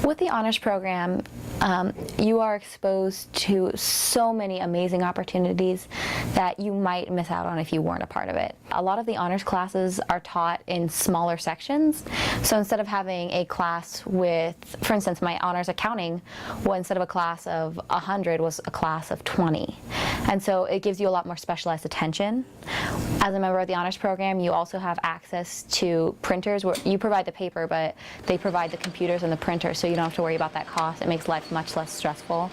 With the honors program, you are exposed to so many amazing opportunities that you might miss out on if you weren't a part of it. A lot of the honors classes are taught in smaller sections, so instead of having a class with, for instance, my honors accounting, well, instead of a class of 100 was a class of 20. And so it gives you a lot more specialized attention. As a member of the honors program, you also have access to printers where you provide the paper, but they provide the computers and the printers, so you don't have to worry about that cost. It makes life much less stressful.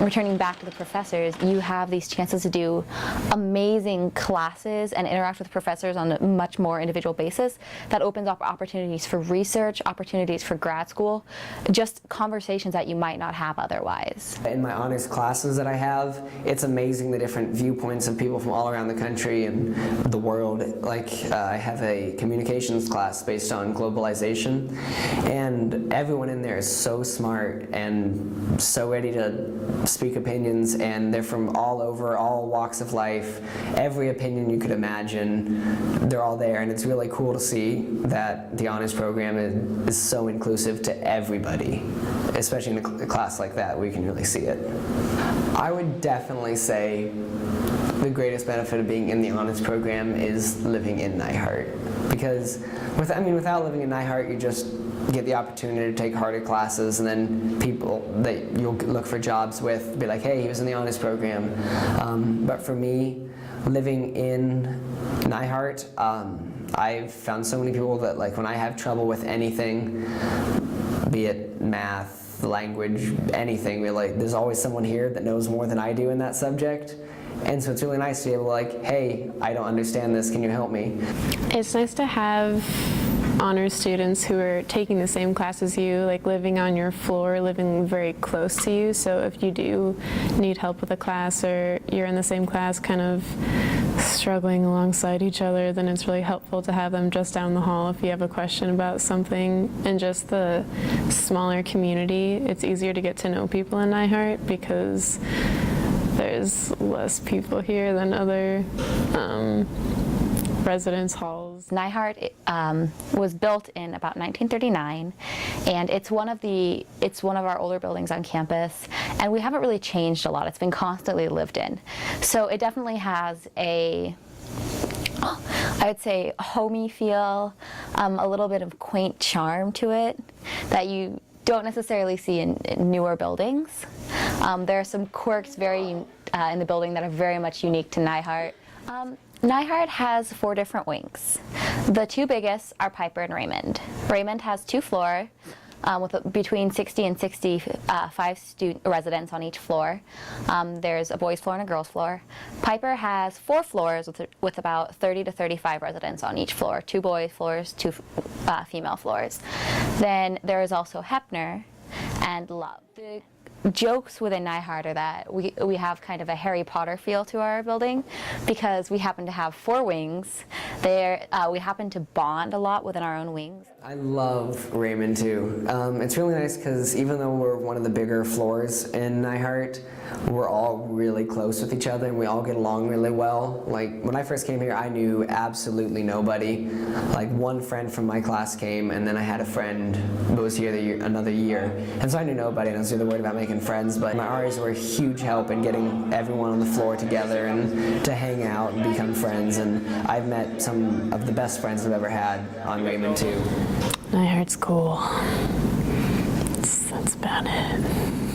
Returning back to the professors, you have these chances to do amazing classes and interact with professors on a much more individual basis. That opens up opportunities for research, opportunities for grad school, just conversations that you might not have otherwise. In my honors classes that I have, it's amazing the different viewpoints of people from all around the country and the world. Like I have a communications class based on globalization, and everyone in there is so smart and so ready to speak opinions, and they're from all over, all walks of life, every opinion you could imagine, they're all there, and it's really cool to see that the honors program is so inclusive to everybody, especially in a class like that where you can really see it. I would definitely say the greatest benefit of being in the honors program is living in Nyhart, because without living in Nyhart, you just get the opportunity to take harder classes, and then people that you'll look for jobs with be like, hey, he was in the honors program. But for me, living in Nyhart, I've found so many people that, like, when I have trouble with anything, be it math, language, anything, really, there's always someone here that knows more than I do in that subject. And so it's really nice to be able to, like, hey, I don't understand this, can you help me? It's nice to have honors students who are taking the same class as you, like living on your floor, living very close to you, so if you do need help with a class or you're in the same class kind of struggling alongside each other, then it's really helpful to have them just down the hall if you have a question about something. And just the smaller community, it's easier to get to know people in Nyhart because there's less people here than other residence halls. Nyhart was built in about 1939, and it's one of our older buildings on campus, and we haven't really changed a lot. It's been constantly lived in, so it definitely has a, I would say, homey feel, a little bit of quaint charm to it that you don't necessarily see in newer buildings. There are some quirks in the building that are very much unique to Nyhart. Nyhart has 4 different wings. The 2 biggest are Piper and Raymond. Raymond has 2 floors with between 60 and 65 residents on each floor. There's a boys' floor and a girls' floor. Piper has 4 floors with about 30 to 35 residents on each floor, 2 boys' floors, 2 female floors. Then there is also Hepner and Love. The jokes within Nyhart are that we have kind of a Harry Potter feel to our building because we happen to have 4 wings. We happen to bond a lot within our own wings. I love Raymond too. It's really nice because even though we're one of the bigger floors in Nyhart, we're all really close with each other and we all get along really well. Like when I first came here, I knew absolutely nobody. Like one friend from my class came, and then I had a friend who was here another year, and so I knew nobody, and I was really worried about making friends. But my RAs were a huge help in getting everyone on the floor together and to hang out and become friends. And I've met some of the best friends I've ever had on Raymond too. Nyhart's cool. That's about it.